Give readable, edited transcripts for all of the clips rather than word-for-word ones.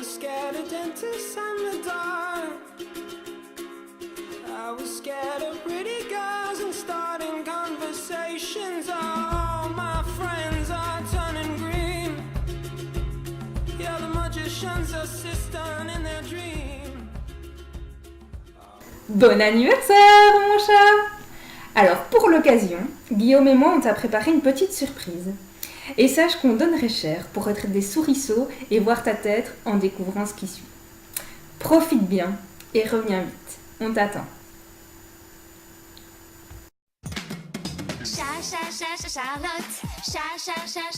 was scared of dentists and the dark. I was scared of pretty girls and starting conversations. All my friends are turning green. Yeah, the magician's assistant in their dream. Bon anniversaire, mon chat! Alors, pour l'occasion, Guillaume et moi, on t'a préparé une petite surprise. Et sache qu'on donnerait cher pour être des souriceaux et voir ta tête en découvrant ce qui suit. Profite bien et reviens vite. On t'attend. Charlotte,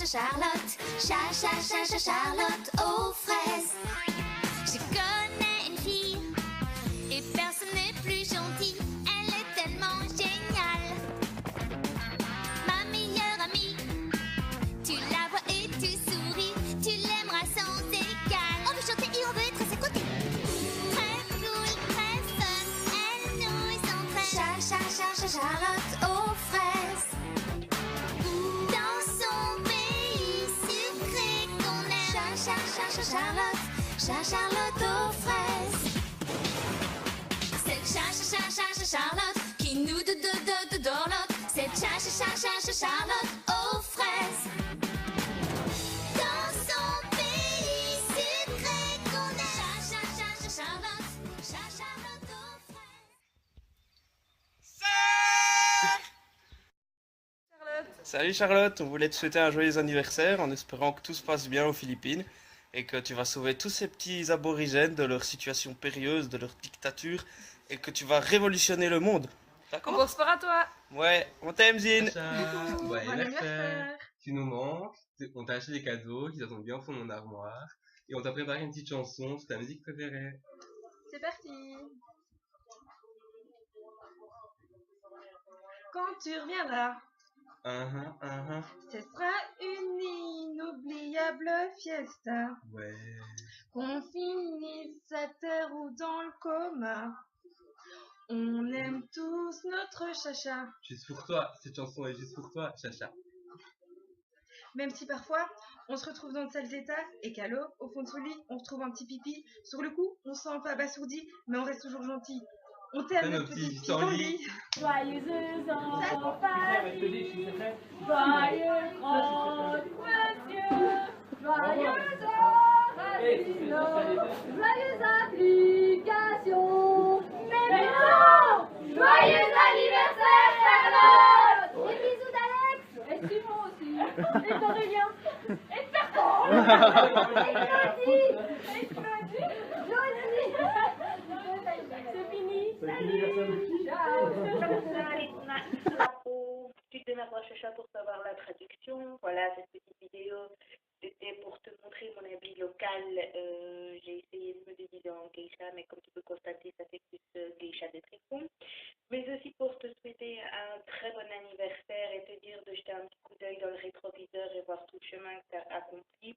Charlotte, Charlotte aux fraises. Je connais une fille et personne n'est plus gentil. Elle est tellement géniale. Ma meilleure amie, tu la vois et tu souris, tu l'aimeras sans égal. On veut chanter et on veut être à ses côtés. Très cool, très fun, elle nous entraîne. Charlotte aux fraises. Dans son pays sucré qu'on aime. Charlotte aux fraises. C'est Charlotte qui nous dorlote. C'est Charlotte aux fraises. Dans son pays sucré qu'on aime. Charlotte aux fraises. Salut Charlotte, on voulait te souhaiter un joyeux anniversaire en espérant que tout se passe bien aux Philippines et que tu vas sauver tous ces petits aborigènes de leur situation périlleuse, de leur dictature et que tu vas révolutionner le monde. D'accord? Bon sport à toi. Ouais, on t'aime Zine. Bon anniversaire. Tu nous manques, on t'a acheté des cadeaux qui t'attendent bien au fond de mon armoire et on t'a préparé une petite chanson sur ta musique préférée. C'est parti. Quand tu reviendras, ce sera une inoubliable fiesta. Ouais. Qu'on finisse à terre ou dans le coma. On aime tous notre chacha. Juste pour toi, cette chanson est juste pour toi, Chacha. Même si parfois, on se retrouve dans de sales états et qu'à l'eau, au fond de son lit, on retrouve un petit pipi. Sur le coup, on se sent un peu abasourdi, mais on reste toujours gentil. On t'aime, notre petit pissenlit. Joyeux enfants-famille, joyeux grand monsieur, joyeux Rasino, joyeuse application. Mais non, joyeux anniversaire Charlotte. Des bisous d'Alex. Et Simon aussi. Et d'Aurélien. Et de Bertrand. Et Claudie. Et Claudie. Josie. C'est fini. Tu te démerderas Chacha pour savoir la traduction. Voilà, cette petite vidéo, c'était pour te montrer mon habit local. J'ai essayé de me déguiser en geisha, mais comme tu peux constater, ça fait plus geisha des tricons. Mais aussi pour te souhaiter un très bon anniversaire et te dire de jeter un petit coup d'œil dans le rétroviseur et voir tout le chemin que tu as accompli.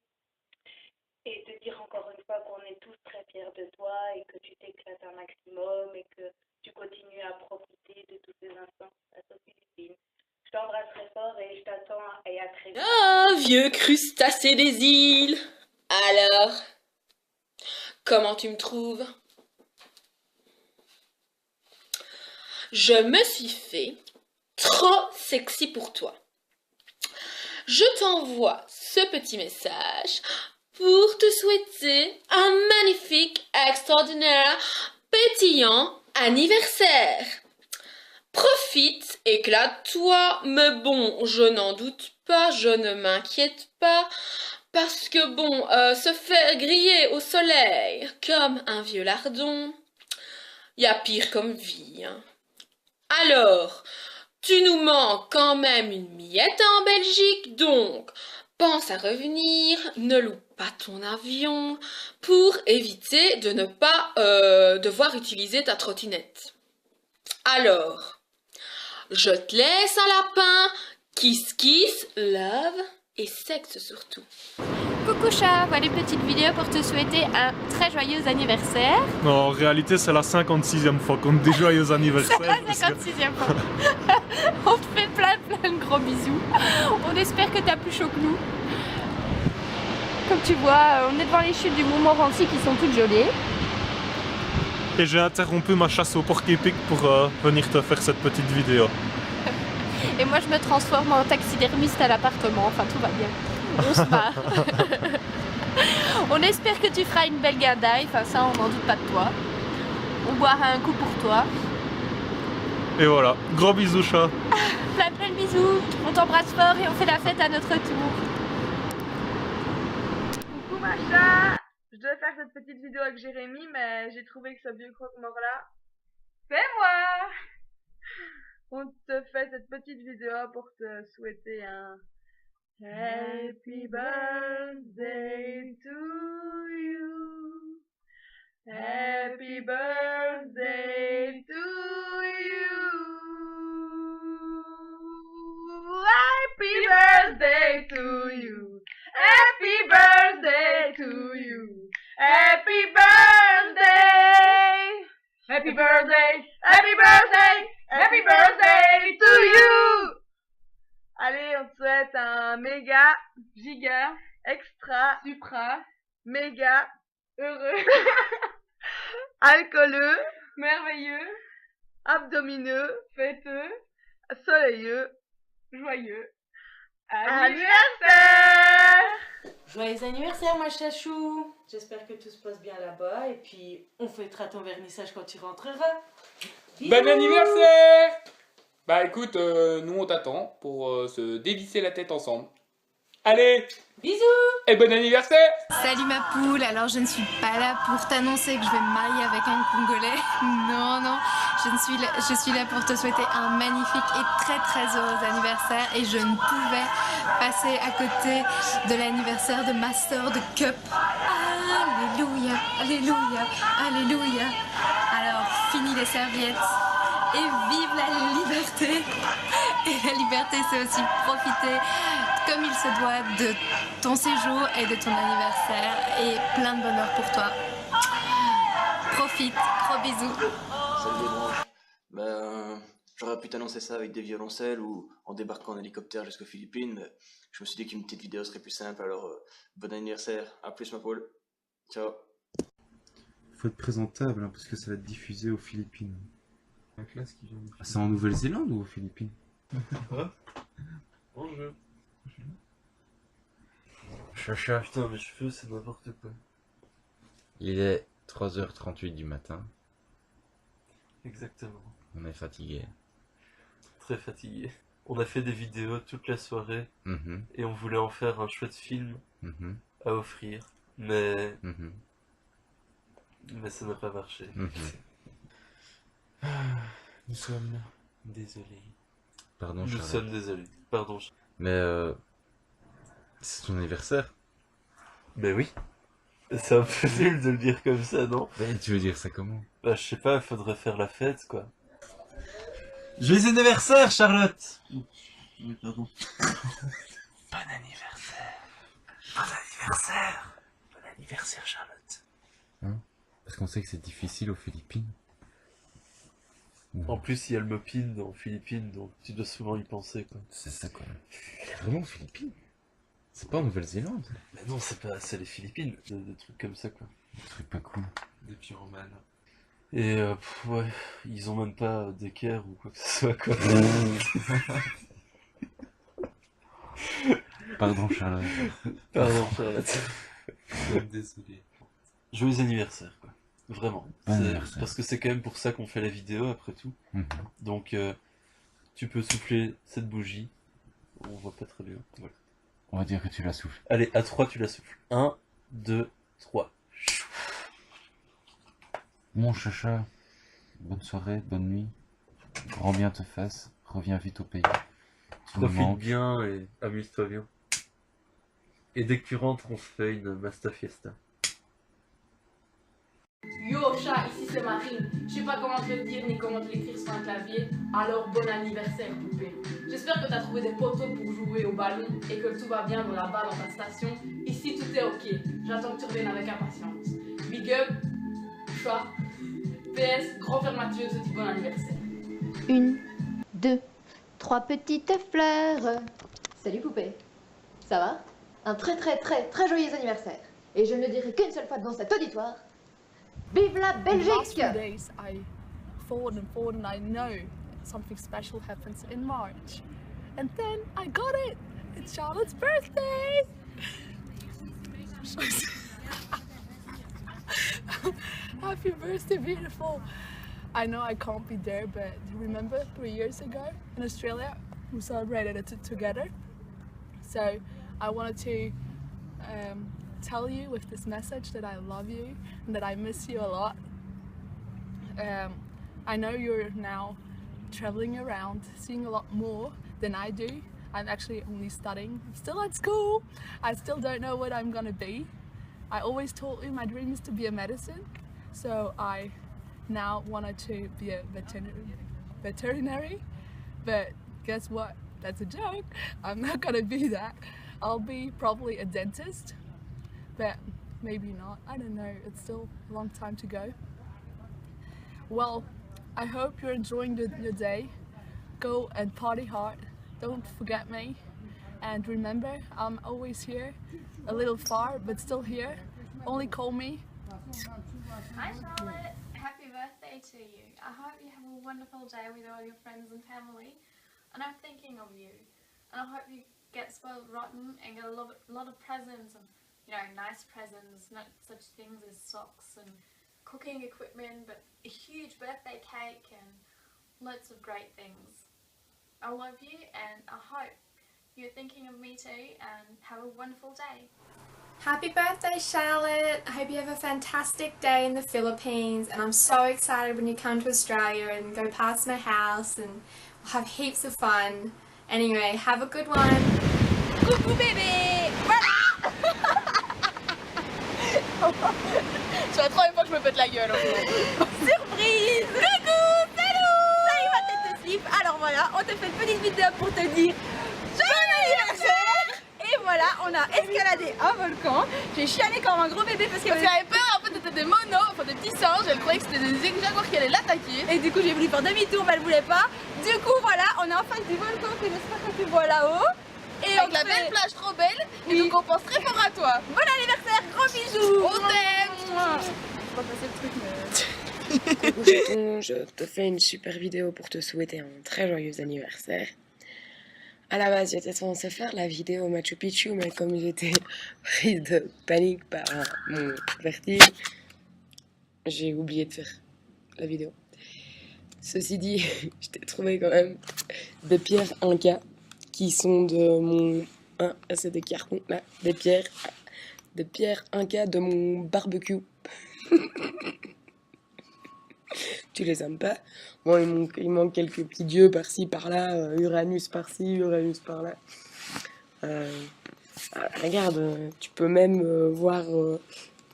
Et te dire encore une fois qu'on est tous très fiers de toi et que tu t'éclates un maximum et que tu continues à profiter de tous ces instants aux Philippines. Je t'embrasse très fort et je t'attends et à très vite. Ah, vieux crustacé des îles. Alors, comment tu me trouves? Je me suis fait trop sexy pour toi. Je t'envoie ce petit message pour te souhaiter un magnifique, extraordinaire, pétillant anniversaire. Profite, éclate-toi, mais bon, je n'en doute pas, je ne m'inquiète pas, parce que bon, se faire griller au soleil comme un vieux lardon, y a pire comme vie, hein. Alors, tu nous manques quand même une miette en Belgique, donc pense à revenir, ne loupe pas ton avion pour éviter de ne pas devoir utiliser ta trottinette. Alors, je te laisse un lapin, kiss kiss, love et sexe surtout. Coucou chat, voilà une petite vidéo pour te souhaiter un très joyeux anniversaire. Non, en réalité, c'est la 56e fois qu'on te dit joyeux anniversaire. C'est la 56e fois. On te fait plein de gros bisous. On espère que t'as plus chaud que nous. Comme tu vois, on est devant les chutes du Montmorency qui sont toutes jolies. Et j'ai interrompu ma chasse au porc-épic pour venir te faire cette petite vidéo. Et moi je me transforme en taxidermiste à l'appartement, enfin tout va bien. On se marre. On espère que tu feras une belle gardaille, enfin ça on n'en doute pas de toi. On boira un coup pour toi. Et voilà, gros bisous chat. Plein de bisous, on t'embrasse fort et on fait la fête à notre tour. Coucou Macha. Je devais faire cette petite vidéo avec Jérémy, mais j'ai trouvé que ce vieux croque-mort là, c'est moi. On te fait cette petite vidéo pour te souhaiter un Happy birthday to you. Happy birthday to you. Happy birthday to you. Happy birthday to you. Happy birthday. Happy birthday. Happy birthday. Happy birthday to you. Allez, on te souhaite un méga, giga, extra, supra, méga, heureux, alcooleux, merveilleux, abdomineux, fêteux, soleilleux, joyeux anniversaire. Joyeux anniversaire, ma chachou. J'espère que tout se passe bien là-bas et puis on fêtera ton vernissage quand tu rentreras. Bisous. Bon anniversaire! Bah écoute, nous on t'attend pour se dévisser la tête ensemble. Allez! Bisous! Et bon anniversaire! Salut ma poule, alors je ne suis pas là pour t'annoncer que je vais me marier avec un Congolais. Non, non, je suis là pour te souhaiter un magnifique et très heureux anniversaire et je ne pouvais passer à côté de l'anniversaire de ma sœur de Cup. Alléluia, alléluia, alléluia. Alors, fini les serviettes et vive la liberté. Et la liberté, c'est aussi profiter comme il se doit de ton séjour et de ton anniversaire et plein de bonheur pour toi. Profite, gros bisous. Salut les branches. J'aurais pu t'annoncer ça avec des violoncelles ou en débarquant en hélicoptère jusqu'aux Philippines, mais je me suis dit qu'une petite vidéo serait plus simple, alors bon anniversaire. À plus ma poule. Ciao. Faut être présentable hein, parce que ça va être diffusé aux Philippines. C'est en Nouvelle-Zélande ou aux Philippines? Bonjour. Chacha. Putain, mes cheveux, c'est n'importe quoi. Il est 3h38 du matin. Exactement. On est fatigué. Très fatigué. On a fait des vidéos toute la soirée. Et on voulait en faire un chouette film à offrir. Mais... Mais ça n'a pas marché. Nous sommes désolés. Pardon, Nous Charlotte. sommes désolés. Pardon. Mais c'est ton anniversaire. Ben oui. C'est un peu nul de le dire comme ça, non? Mais tu veux dire ça comment? Bah je sais pas, il faudrait faire la fête, quoi. Joyeux anniversaire, Charlotte! Pardon. Bon anniversaire. Bon anniversaire. Bon anniversaire, Charlotte. Hein? Parce qu'on sait que c'est difficile aux Philippines. En plus, il y a le Mopin en Philippines, donc tu dois souvent y penser, quoi. C'est ça, quoi. Elle est vraiment aux Philippines? C'est pas en Nouvelle-Zélande? Mais non, c'est les Philippines, des trucs comme ça, quoi. Des trucs pas cool. Des pyromanes. Et ouais, ils ont même pas d'équerre ou quoi que ce soit, quoi. Pardon, Charlotte. Pardon, Charlotte. Désolé. Joyeux anniversaire, quoi. Vraiment. Parce que c'est quand même pour ça qu'on fait la vidéo, après tout. Donc, tu peux souffler cette bougie. On voit pas très bien. Voilà. On va dire que tu la souffles. Allez, à 3, tu la souffles. 1, 2, 3. Mon chacha, bonne soirée, bonne nuit. Rends bien tes fesses, reviens vite au pays. Tu nous Profite manques. bien et amuse-toi bien. Et dès que tu rentres, on se fait une Masta Fiesta. Yo chat, ici c'est Marine. Je sais pas comment te le dire ni comment te l'écrire sur un clavier. Alors bon anniversaire poupée. J'espère que t'as trouvé des poteaux pour jouer au ballon et que tout va bien là-bas dans ta station. Ici tout est ok. J'attends que tu reviennes avec impatience. Big up, chat. PS, grand frère Mathieu te dit bon anniversaire. 1, 2, 3 petites fleurs. Salut poupée. Ça va? un très joyeux anniversaire. Et je ne le dirai qu'une seule fois devant cet auditoire. Vive la In the last Belgique! few days, I thought and I know something special happens in March. And then I got it! It's Charlotte's birthday! Happy birthday, beautiful! I know I can't be there, but remember 3 years ago in Australia, we celebrated it together. So I wanted to tell you with this message that I love you and that I miss you a lot. I know you're now traveling around, seeing a lot more than I do. I'm actually only studying, I'm still at school. I still don't know what I'm gonna be. I always told you my dream is to be a medicine, so I now wanted to be a veterinary, but guess what? That's a joke. I'm not gonna be that. I'll be probably a dentist, but maybe not. I don't know. It's still a long time to go. Well, I hope you're enjoying your day. Go and party hard. Don't forget me. And remember, I'm always here. A little far, but still here. Only call me. Hi Charlotte, happy birthday to you. I hope you have a wonderful day with all your friends and family. And I'm thinking of you. And I hope you get spoiled rotten and get a lot of presents and, you know, nice presents, not such things as socks and cooking equipment, but a huge birthday cake and lots of great things. I love you and I hope you're thinking of me too, and have a wonderful day. Happy birthday, Charlotte! I hope you have a fantastic day in the Philippines, and I'm so excited when you come to Australia and go past my house, and we'll have heaps of fun. Anyway, have a good one. Coucou bébé! Voilà! C'est la troisième fois que je me pète la gueule. Surprise! Coucou! Salut! Salut ma tête de slip! Alors voilà, on te fait une petite vidéo pour te dire joyeux anniversaire! Et voilà, on a escaladé un volcan. J'ai chialé comme un gros bébé parce qu'elle avait peur. En fait, c'était des monos, enfin des petits singes. Elle croyait que c'était des jaguars qui allaient l'attaquer. Et du coup, j'ai voulu faire demi-tour, mais elle voulait pas. Du coup, voilà, on est en face du volcan que j'espère que tu vois là-haut. Et avec la belle plage trop belle. Et donc, on pense très fort à toi. Bon anniversaire, gros bisous. On t'aime. Je vais pas passer le truc, mais. Coucou Jeton, je te fais une super vidéo pour te souhaiter un très joyeux anniversaire. À la base, j'étais censée faire la vidéo Machu Picchu, mais comme j'étais prise de panique par mon vertige, j'ai oublié de faire la vidéo. Ceci dit, je t'ai trouvé quand même des pierres Inca qui sont de mon... Ah, c'est des cartons, là, des pierres Inca de mon barbecue. Tu les aimes pas? Bon, il manque quelques petits dieux par-ci, par-là, Uranus par-ci, Uranus par-là. Regarde, tu peux même voir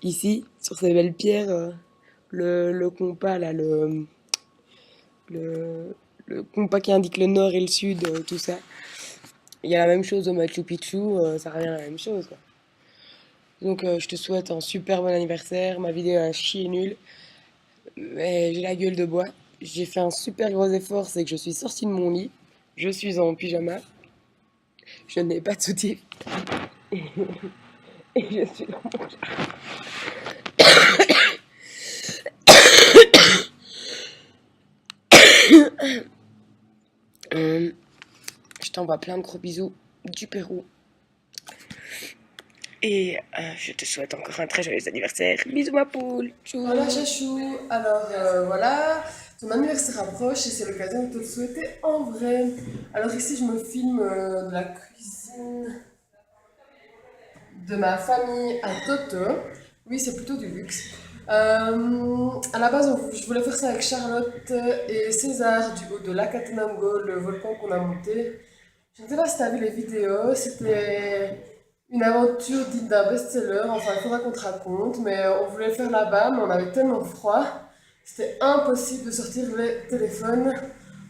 ici, sur ces belles pierres, le compas, là, le compas qui indique le nord et le sud, tout ça. Il y a la même chose au Machu Picchu, ça revient à la même chose, quoi. Donc je te souhaite un super bon anniversaire, ma vidéo est un chier nul. Mais j'ai la gueule de bois. J'ai fait un super gros effort, c'est que je suis sortie de mon lit. Je suis en pyjama. Je n'ai pas de soutif. Et je suis dans mon Je t'envoie plein de gros bisous du Pérou. Et je te souhaite encore un très joyeux anniversaire. Bisous ma poule. Chou. Voilà Chachou, alors voilà, ton anniversaire approche et c'est l'occasion de te le souhaiter en vrai. Alors ici je me filme de la cuisine de ma famille à Toto. Oui, c'est plutôt du luxe. À la base je voulais faire ça avec Charlotte et César du haut de l'Akatenango, le volcan qu'on a monté. Je ne sais pas si tu as vu les vidéos, c'était une aventure digne d'un best-seller, enfin il faudra qu'on te raconte, mais on voulait le faire là-bas, mais on avait tellement froid, c'était impossible de sortir le téléphone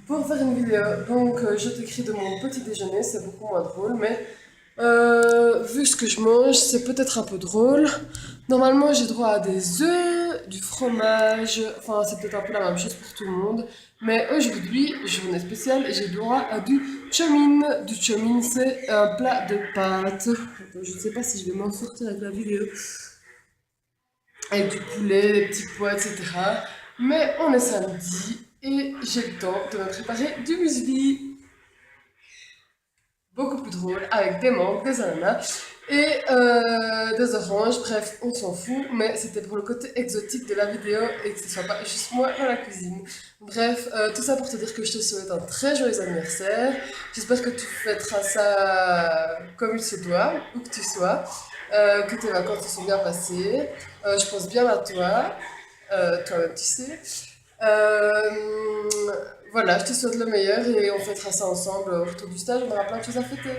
pour faire une vidéo. Donc je t'écris de mon petit déjeuner, c'est beaucoup moins drôle, mais vu ce que je mange, c'est peut-être un peu drôle. Normalement j'ai droit à des œufs, du fromage, enfin c'est peut-être un peu la même chose pour tout le monde. Mais aujourd'hui, journée spéciale, j'ai droit à du chomin. Du chomin, c'est un plat de pâtes. Je ne sais pas si je vais m'en sortir avec la vidéo. Avec du poulet, des petits pois, etc. Mais on est samedi et j'ai le temps de me préparer du muesli. Beaucoup plus drôle, avec des mangues, des ananas et des oranges. Bref, on s'en fout, mais c'était pour le côté exotique de la vidéo et que ce soit pas juste moi dans la cuisine. Bref, tout ça pour te dire que je te souhaite un très joyeux anniversaire. J'espère que tu fêteras ça comme il se doit, où que tu sois, que tes vacances se sont bien passées. Je pense bien à toi, toi-même tu sais. Voilà, je te souhaite le meilleur et on fêtera ça ensemble au retour du stage. On aura plein de choses à fêter.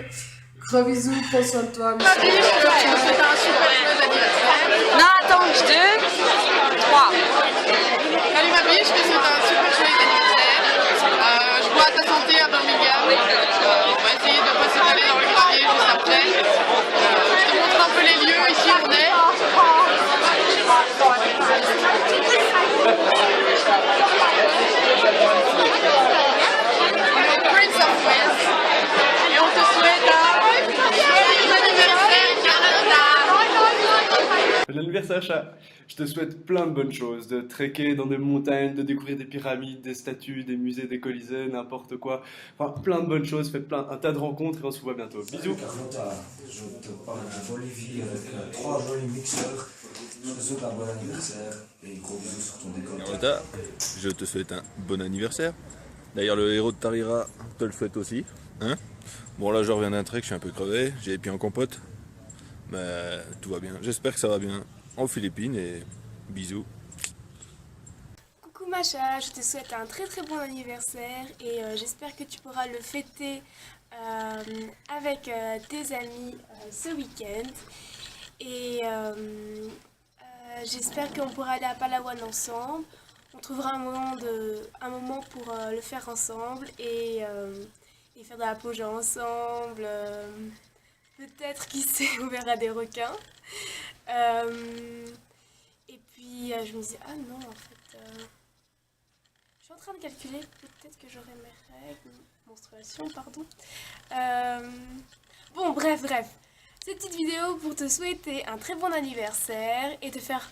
Gros bisous, prends soin de toi. Je te souhaite un super joyeux anniversaire. Non, attends, 2, 3. Salut ma vie, je te souhaite un super joyeux anniversaire. Je bois à ta santé à Birmingham. On va essayer de ne pas s'étaler dans le gravier juste après. Je te montre un peu les lieux, ici on est. Et on te souhaite un joyeux anniversaire, Carlotta. Bon anniversaire, chat. Je te souhaite plein de bonnes choses, de trekker dans des montagnes, de découvrir des pyramides, des statues, des musées, des colisées, n'importe quoi. Enfin, plein de bonnes choses, fais un tas de rencontres et on se voit bientôt. Bisous. Carlotta, je te parle de Bolivie avec 3 jolis mixeurs. Je te souhaite un bon anniversaire et gros bisous sur ton décor. Carlotta, je te souhaite un bon anniversaire. D'ailleurs, le héros de Tarira te le souhaite aussi. Hein, bon, là, je reviens d'un trek, je suis un peu crevé, j'ai les pieds en compote. Mais tout va bien. J'espère que ça va bien aux Philippines et bisous. Coucou Macha, je te souhaite un très bon anniversaire et j'espère que tu pourras le fêter avec tes amis ce week-end. Et j'espère qu'on pourra aller à Palawan ensemble. On trouvera un moment pour le faire ensemble et faire de la plongée ensemble. Peut-être, qui sait, on verra des requins. Et puis je me dis, ah non, en fait, je suis en train de calculer, peut-être que j'aurai mes règles, menstruation, pardon. Bon, bref. Cette petite vidéo pour te souhaiter un très bon anniversaire et te faire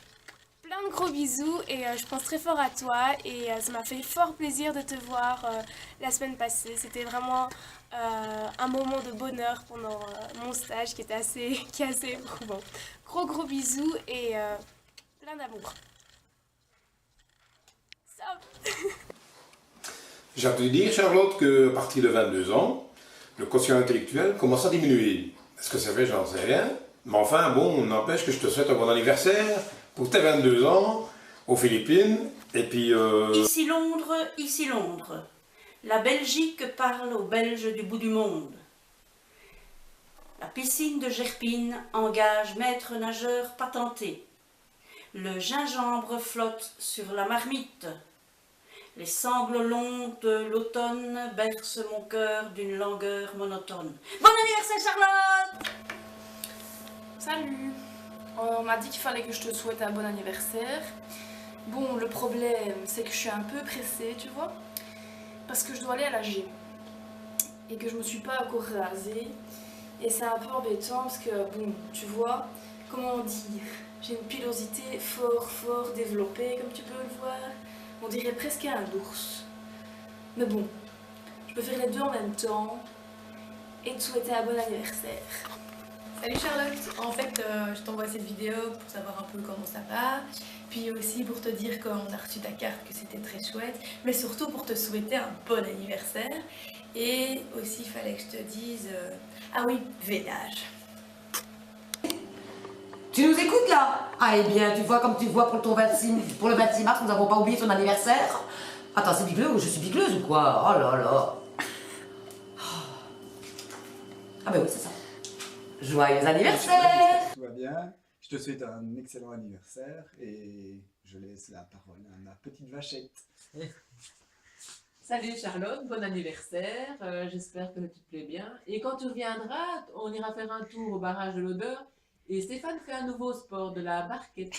plein de gros bisous et je pense très fort à toi et ça m'a fait fort plaisir de te voir la semaine passée. C'était vraiment un moment de bonheur pendant mon stage qui est assez éprouvant. Gros bisous et plein d'amour. J'ai entendu dire, Charlotte, qu'à partir de 22 ans, le quotient intellectuel commence à diminuer. Est-ce que c'est vrai? J'en sais rien. Mais enfin, bon, n'empêche que je te souhaite un bon anniversaire pour tes 22 ans aux Philippines. Et puis... Ici Londres. La Belgique parle aux Belges du bout du monde. La piscine de Gerpine engage maître nageur patenté. Le gingembre flotte sur la marmite. Les sanglots longs de l'automne bercent mon cœur d'une langueur monotone. Bon anniversaire Charlotte! Salut! On m'a dit qu'il fallait que je te souhaite un bon anniversaire. Bon, le problème, c'est que je suis un peu pressée, tu vois, parce que je dois aller à la gym et que je me suis pas encore rasée. Et c'est un peu embêtant parce que, bon, tu vois, comment dire, j'ai une pilosité fort développée, comme tu peux le voir. On dirait presque un ours. Mais bon, je peux faire les deux en même temps et te souhaiter un bon anniversaire. Salut Charlotte, en fait je t'envoie cette vidéo pour savoir un peu comment ça va, puis aussi pour te dire qu'on a reçu ta carte, que c'était très chouette, mais surtout pour te souhaiter un bon anniversaire. Et aussi il fallait que je te dise, ah oui, vénage. Tu nous écoutes là? Ah eh bien, tu vois comme tu vois pour le 26 mars, nous n'avons pas oublié ton anniversaire. Attends, c'est bigleuse ou je suis bigleuse ou quoi? Oh là là. Ah ben oui, c'est ça. Joyeux anniversaire! Tout va bien. Je te souhaite un excellent anniversaire et je laisse la parole à ma petite vachette. Salut Charlotte, bon anniversaire, j'espère que tu te plais bien. Et quand tu reviendras, on ira faire un tour au barrage de l'Odeur Et Stéphane fait un nouveau sport, de la barquette.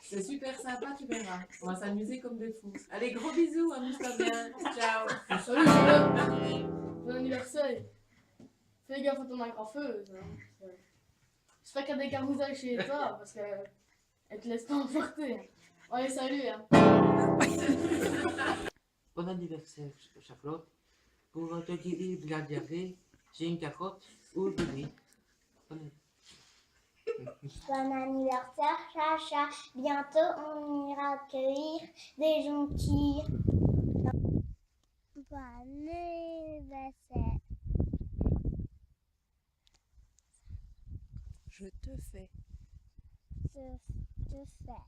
C'est super sympa, tu verras. On va s'amuser comme des fous. Allez, gros bisous, amuse-toi bien. Ciao. Salut Charlotte. Bon anniversaire. Fais gaffe à ton agrafeuse. Hein. J'espère qu'il y a des carousels chez toi parce qu'elle te laisse pas emporter. Allez, salut. Hein. Bon anniversaire, Charlotte. Pour te guérir de la diarrhée, j'ai une carotte au bébé. Bon anniversaire, Chacha. Bientôt, on ira cueillir des jonquilles. Bon anniversaire. Je te fais Je te fais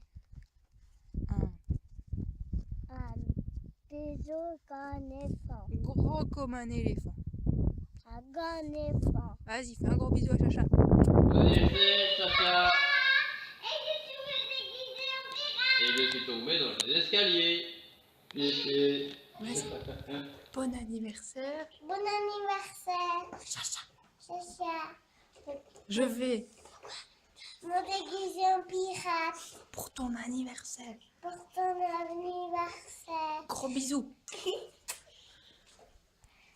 un un bisou comme un éléphant. gros comme un éléphant. Un grand éléphant. Vas-y, fais un gros bisou à Chacha. Bon anniversaire, Chacha. Et je suis tombé dans les escaliers. Pipi. Bon anniversaire. Bon anniversaire. Chacha. Chacha. Je vais Me déguiser en pirate. pour ton anniversaire. Pour ton anniversaire. Gros bisous.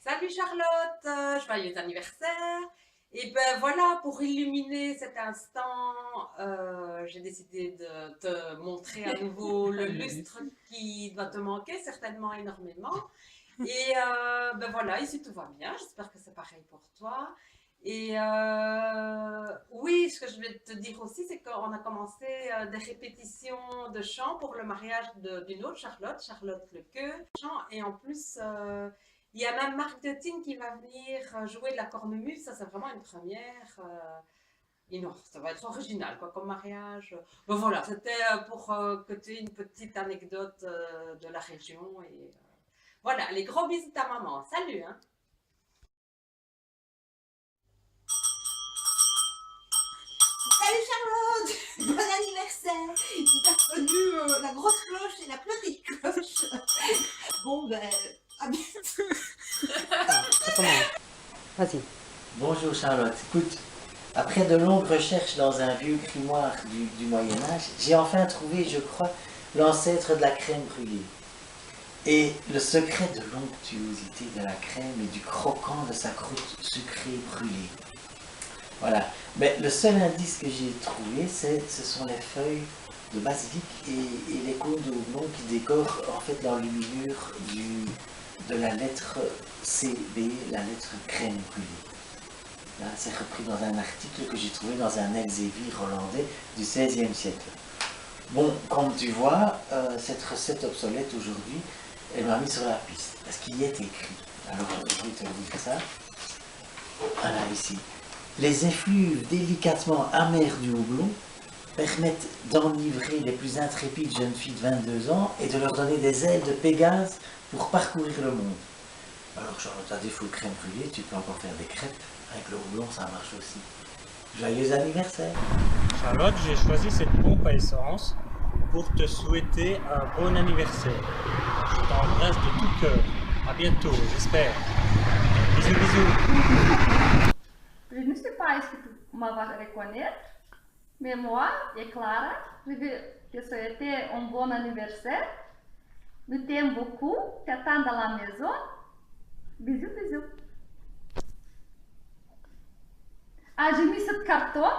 Salut Charlotte, joyeux anniversaire. Et ben voilà, pour illuminer cet instant, j'ai décidé de te montrer à nouveau le lustre qui doit te manquer certainement énormément. Et ben voilà, ici tout va bien, j'espère que c'est pareil pour toi. Et oui, ce que je vais te dire aussi, c'est qu'on a commencé des répétitions de chant pour le mariage d'une autre Charlotte, Charlotte Lequeux. Et en plus, il y a même Marc Detine qui va venir jouer de la cornemuse. Ça, c'est vraiment une première. Et non, ça va être original quoi, comme mariage. Bon voilà, c'était pour que tu aies une petite anecdote de la région. Et voilà, les gros bisous de ta maman. Salut hein. Salut Charlotte, bon anniversaire. J'ai reconnu la grosse cloche et la petite cloche. Bon ben, à bientôt. Vas-y. Bonjour Charlotte, écoute, après de longues recherches dans un vieux grimoire du Moyen-Âge, j'ai enfin trouvé, je crois, l'ancêtre de la crème brûlée. Et le secret de l'onctuosité de la crème et du croquant de sa croûte sucrée brûlée. Voilà. Mais le seul indice que j'ai trouvé, ce sont les feuilles de basilic et les cônes de houblon qui décorent en fait l'enluminure de la lettre CB, la lettre crème brûlée. Là, c'est repris dans un article que j'ai trouvé dans un Elsevier hollandais du XVIe siècle. Bon, comme tu vois, cette recette obsolète aujourd'hui, elle m'a mis sur la piste, parce qu'il y est écrit. Alors, je vais te lire ça. Voilà, ici. Les effluves délicatement amers du houblon permettent d'enivrer les plus intrépides jeunes filles de 22 ans et de leur donner des ailes de Pégase pour parcourir le monde. Alors Charlotte, à défaut de crème brûlée, tu peux encore faire des crêpes. Avec le houblon, ça marche aussi. Joyeux anniversaire! Charlotte, j'ai choisi cette pompe à essence pour te souhaiter un bon anniversaire. Je t'embrasse de tout cœur. À bientôt, j'espère. Bisous, bisous! Je ne sais pas est-ce que tu m'as reconnaître, mais moi et Clara, je vais te souhaiter un bon anniversaire. Nous t'aimons beaucoup, t'attends dans la maison. Bisous, bisous. Ah, j'ai mis ce carton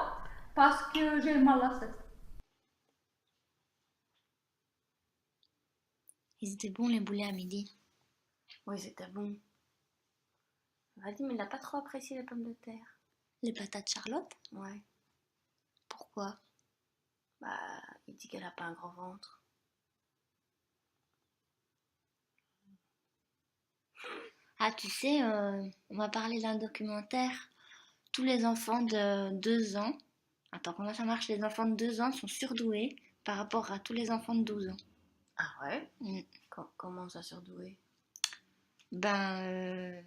parce que j'ai mal à la tête. Ils étaient bons les boulets à midi. Oui, c'était bon. Vas-y, mais il n'a pas trop apprécié les pommes de terre. Les patates Charlotte? Ouais. Pourquoi? Bah, il dit qu'elle a pas un grand ventre. Ah, tu sais, on m'a parlé d'un documentaire. Tous les enfants de 2 ans... Attends, comment ça marche? Les enfants de 2 ans sont surdoués par rapport à tous les enfants de 12 ans. Ah ouais? Comment ça surdoué? Ben...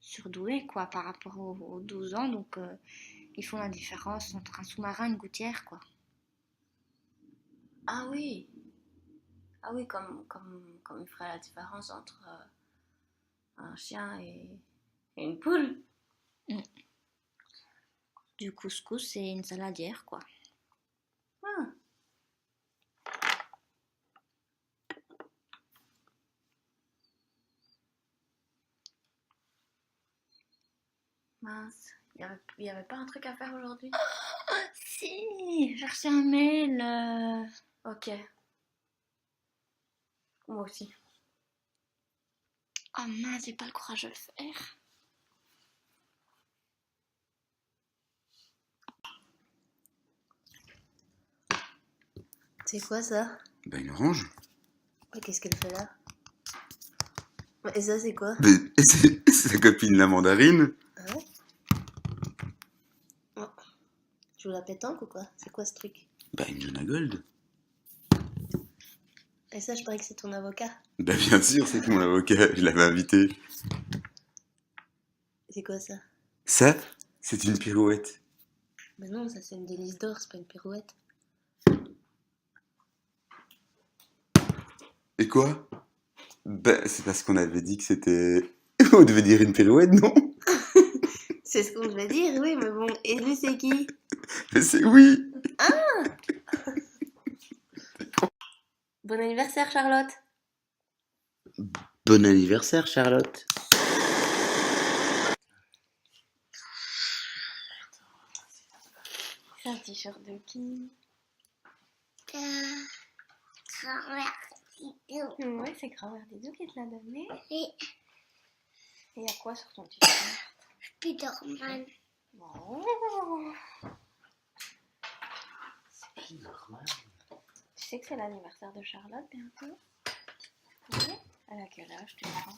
surdoués, quoi, par rapport aux 12 ans. Donc, ils font la différence entre un sous-marin et une gouttière, quoi. Ah oui! Ah oui, comme il ferait la différence entre un chien et une poule. du couscous et une saladière, quoi. Ah. Mince, il y avait pas un truc à faire aujourd'hui? Si, j'ai reçu un mail. Ok. Moi aussi. Oh mince, j'ai pas le courage de le faire. C'est quoi ça? Ben une orange. Mais qu'est-ce qu'elle fait là? Et ça c'est quoi? Ben, c'est sa copine la mandarine. Ah ouais? Oh. Tu joues la pétanque ou quoi? C'est quoi ce truc? Ben une Jonah Gold. Et ça, je parie que c'est ton avocat. Ben bien sûr, c'est mon avocat, je l'avais invité. C'est quoi ça? Ça, c'est une pirouette. Ben non, ça c'est une délice d'or, c'est pas une pirouette. Et quoi? Ben c'est parce qu'on avait dit que c'était... On devait dire une pirouette, non? C'est ce qu'on devait dire, oui, mais bon. Et lui, c'est qui? Mais c'est oui. Ah! Bon anniversaire, Charlotte. Bon anniversaire, Charlotte. C'est un t-shirt de qui? Grand-mère Didou. Ouais, c'est grand-mère Didou qui te l'a donné. Oui. Et y a quoi sur ton t-shirt? Spiderman. Oh. Spiderman. Tu sais que c'est l'anniversaire de Charlotte bientôt? Oui. Elle a quel âge, tu crois?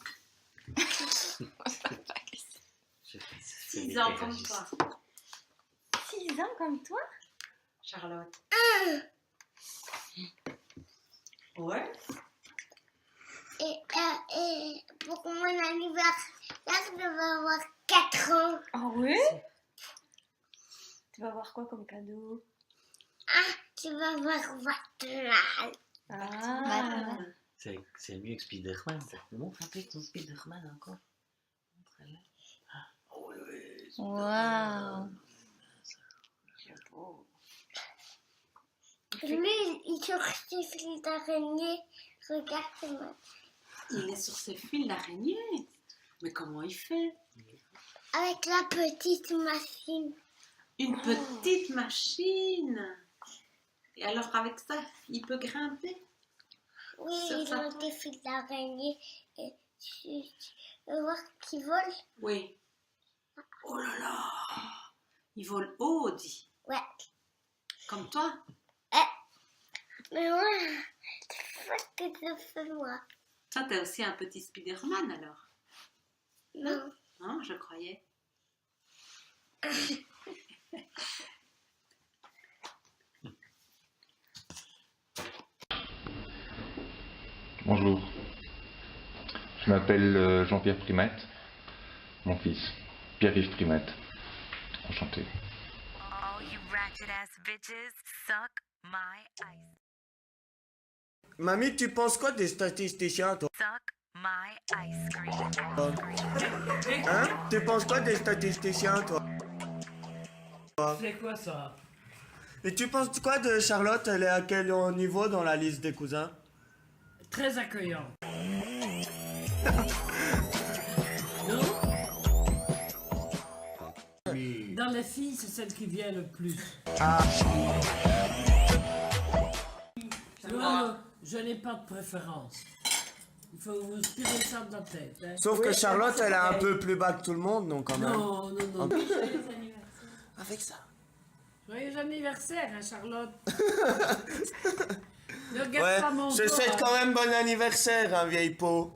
6 ans comme toi. 6 ans comme toi? Charlotte. Ouais. Et pour mon anniversaire, je vais avoir 4 ans. Ah oui? Tu vas avoir quoi comme cadeau? Ah, tu vas avoir Batman. Ah. C'est mieux que Spider-Man, ça. Montre un peu ton Spider-Man encore. Montre-le. Ah, oh, oui, Waouh. Lui, il est sur ses fils d'araignée. Regarde-moi. Il est sur ses fils d'araignée. Mais comment il fait? Avec la petite machine. Une petite machine. Et alors avec ça, il peut grimper? Oui, Sur il sa a des fils d'araignée. Et tu veux voir qu'il vole? Oui. Oh là là. Il vole haut, dit. Ouais. Comme toi? Mais moi, c'est que je fais moi. Toi, t'es aussi un petit Spider-Man alors? Non. Non, je croyais. Bonjour, je m'appelle Jean-Pierre Primette, mon fils, Pierre-Yves Primette, enchanté. All you ratchet ass bitches, suck my ice. Mamie, tu penses quoi des statisticiens, toi? Suck my ice cream. Hein? Tu penses quoi des statisticiens, toi? C'est quoi ça? Et tu penses quoi de Charlotte? Elle est à quel niveau dans la liste des cousins? Très accueillant. Dans les filles, c'est celle qui vient le plus. Non, je n'ai pas de préférence. Il faut vous tirer ça de la tête. Hein. Sauf que Charlotte, elle est un peu plus bas que tout le monde, donc quand même. Non, non, non. Ok. Joyeux anniversaire. Avec ça. Joyeux anniversaire, hein, Charlotte. Ne regarde Ouais, pas mon je dos, souhaite hein. quand même bon anniversaire, hein, vieille peau.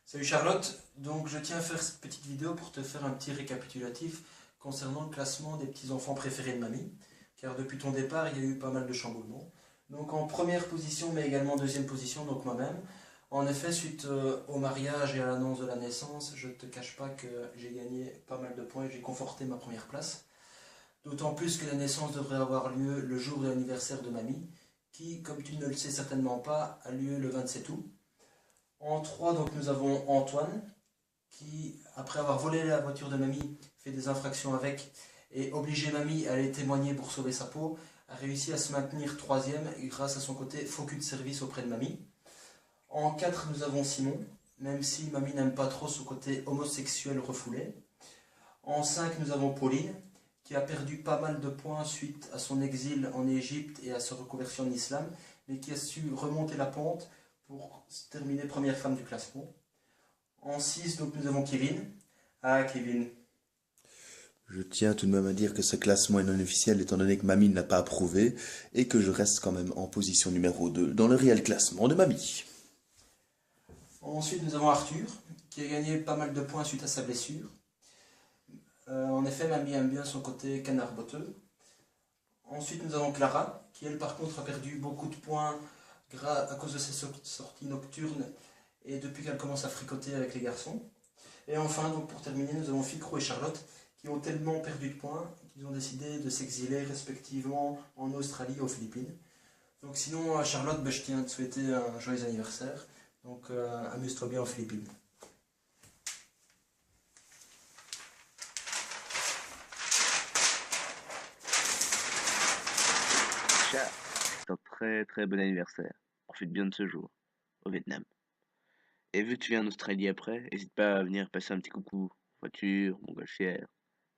Salut Charlotte, donc je tiens à faire cette petite vidéo pour te faire un petit récapitulatif concernant le classement des petits enfants préférés de mamie, car depuis ton départ il y a eu pas mal de chamboulements. Donc en première position mais également deuxième position, donc moi-même. En effet, suite au mariage et à l'annonce de la naissance, je ne te cache pas que j'ai gagné pas mal de points et j'ai conforté ma première place. D'autant plus que la naissance devrait avoir lieu le jour de l'anniversaire de mamie, qui, comme tu ne le sais certainement pas, a lieu le 27 août. En 3, donc, nous avons Antoine, qui, après avoir volé la voiture de mamie, fait des infractions avec, et obligé mamie à aller témoigner pour sauver sa peau, a réussi à se maintenir 3e grâce à son côté faux cul de service auprès de mamie. En 4, nous avons Simon, même si mamie n'aime pas trop son côté homosexuel refoulé. En 5, nous avons Pauline, qui a perdu pas mal de points suite à son exil en Égypte et à sa reconversion en islam, mais qui a su remonter la pente pour terminer première femme du classement. En 6, donc, nous avons Kevin. Ah, Kevin. Je tiens tout de même à dire que ce classement est non officiel étant donné que mamie ne l'a pas approuvé et que je reste quand même en position numéro 2 dans le réel classement de mamie. Ensuite, nous avons Arthur, qui a gagné pas mal de points suite à sa blessure. En effet, mamie aime bien son côté canard botteux. Ensuite, nous avons Clara, qui elle par contre a perdu beaucoup de points à cause de ses sorties nocturnes et depuis qu'elle commence à fricoter avec les garçons. Et enfin, donc pour terminer, nous avons Ficro et Charlotte, qui ont tellement perdu de points qu'ils ont décidé de s'exiler respectivement en Australie et aux Philippines. Donc sinon, Charlotte, je tiens à te souhaiter un joyeux anniversaire. Donc amuse-toi bien aux Philippines. Chat, c'est un très très bon anniversaire. Profite bien de ce jour, au Vietnam. Et vu que tu viens en Australie après, n'hésite pas à venir passer un petit coucou. Voiture, montgolfière,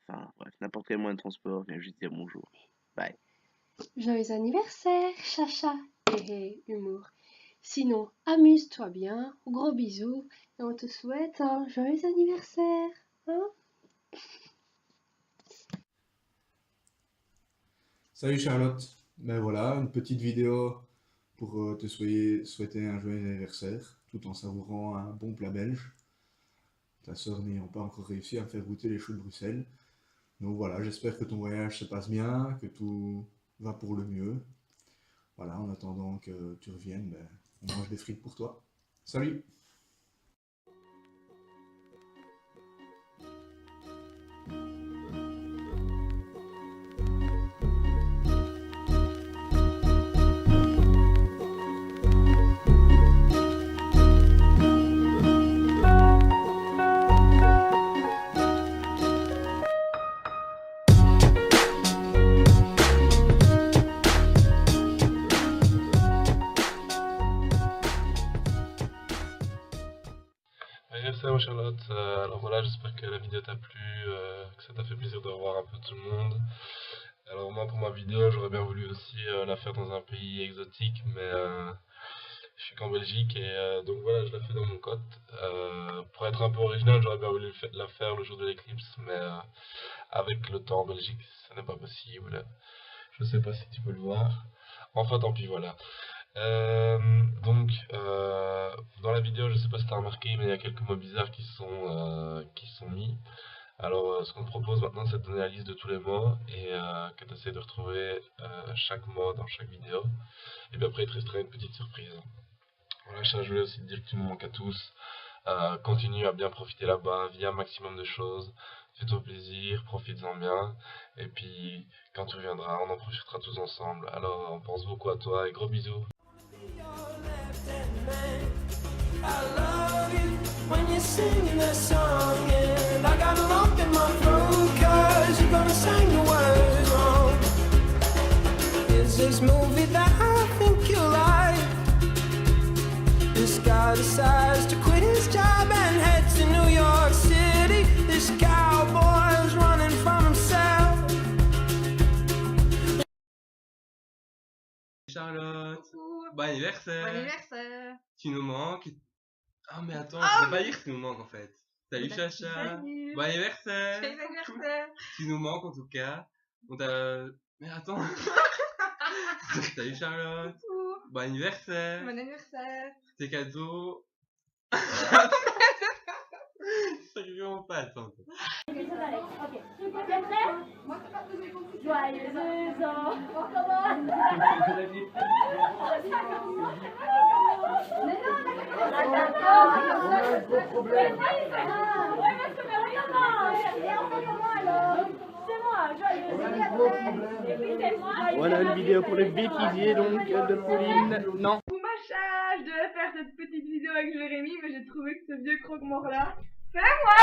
enfin bref, n'importe quel moyen de transport, viens juste dire bonjour. Bye. Joyeux anniversaire, Chacha. Humour. Sinon, amuse-toi bien, gros bisous, et on te souhaite un joyeux anniversaire. Hein? Salut Charlotte, ben voilà, une petite vidéo pour te souhaiter un joyeux anniversaire, tout en savourant un bon plat belge. Ta soeur n'ayant pas encore réussi à me faire goûter les choux de Bruxelles. Donc voilà, j'espère que ton voyage se passe bien, que tout va pour le mieux. Voilà, en attendant que tu reviennes, ben, on mange des frites pour toi. Salut! Salut Charlotte, alors voilà, j'espère que la vidéo t'a plu, que ça t'a fait plaisir de revoir un peu tout le monde. Alors moi pour ma vidéo j'aurais bien voulu aussi la faire dans un pays exotique, mais je suis qu'en Belgique et donc voilà, je la fais dans mon cote. Pour être un peu original, j'aurais bien voulu la faire le jour de l'éclipse, mais avec le temps en Belgique ça n'est pas possible. Je sais pas si tu peux le voir, enfin tant pis, voilà. Donc dans la vidéo, je sais pas si t'as remarqué, mais il y a quelques mots bizarres qui sont mis. Alors ce qu'on te propose maintenant, c'est de donner la liste de tous les mots et que tu essaies de retrouver chaque mot dans chaque vidéo. Et puis après il te restera une petite surprise. Voilà, je voulais aussi te dire que tu nous manques à tous. Continue à bien profiter là-bas, vis un maximum de choses, fais-toi plaisir, profites-en bien. Et puis quand tu reviendras, on en profitera tous ensemble. Alors on pense beaucoup à toi et gros bisous. I love you when you're singing that song, and I got a lump in my throat 'cause you're gonna sing the words. decides to quit his job and head to New York City. This cowboy's running from himself. Charlotte, bon anniversaire. Bon anniversaire. Tu nous manques. Ah mais attends, Oh, je vais pas dire que tu nous manques en fait. Salut Chacha. Salut. Bon anniversaire. Joyeux anniversaire. Tu nous manques en tout cas. On t'a... Mais attends. Salut Charlotte. Coucou. Bon anniversaire. Bon anniversaire. Tes cadeaux. Sérieux pas, attends. Ok. T'es prêt? Joyeux ans. On commence. Mais non, Voilà une vidéo pour le bêtisier donc de Pauline. Non. Pour Macha, je devais faire cette petite vidéo avec Jérémy, mais j'ai trouvé que ce vieux croque-mort là, c'est moi.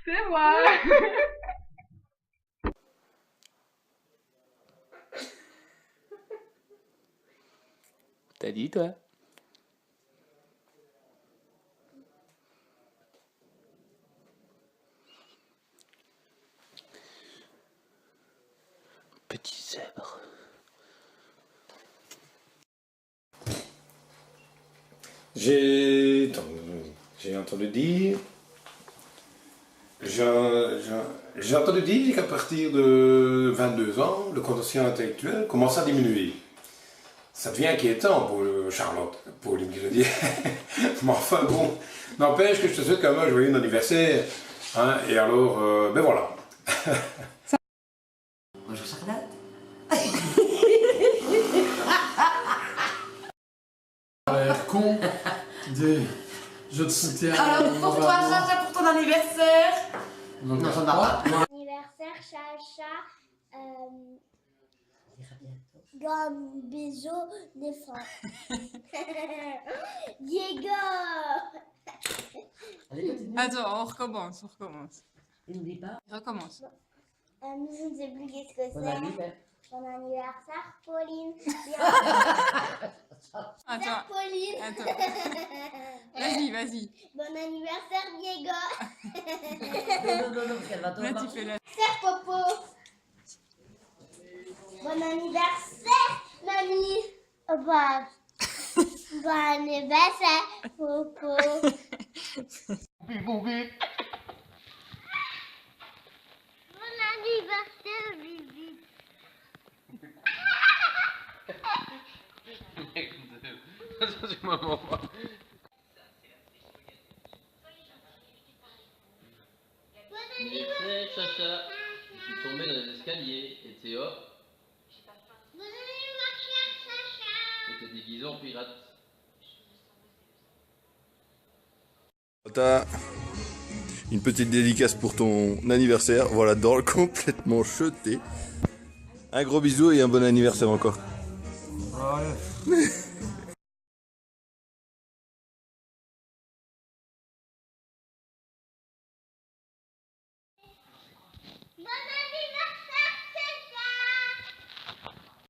C'est moi. T'as dit toi? Petit zèbre. J'ai entendu dire. J'ai entendu dire qu'à partir de 22 ans, le quotient intellectuel commence à diminuer. Ça devient inquiétant pour Charlotte, Pauline, je veux dire. Mais enfin bon, n'empêche que je te souhaite quand même un joyeux anniversaire. Hein, et alors, ben voilà. Bonjour Charlotte. L'air con des je te soutiens. Alors pour toi Chacha, pour ton anniversaire. Non, ça ne va pas. Bon anniversaire, Chacha. Gros bisous, des fins. Diego. Attends, on recommence. N'oublie pas. Recommence. Je ne sais plus qu'est-ce que Bon c'est. anniversaire. Bon anniversaire, Pauline. Attends. Pauline. Attends. Vas-y. Bon anniversaire, Diego. Non, parce qu'elle va tomber. Là, tu fais la... Anniversaire, Popo. Bon anniversaire, mamie. Bon anniversaire, Popo. Bon anniversaire, Bibi. Attention, maman. Anniversaire, Chacha. Je suis tombé dans les escaliers et Théo. Bon anniversaire, Chacha. C'était déguisé en pirate. T'as une petite dédicace pour ton anniversaire. Voilà, dans le complètement jeté. Un gros bisou et un bon anniversaire encore. Ouais.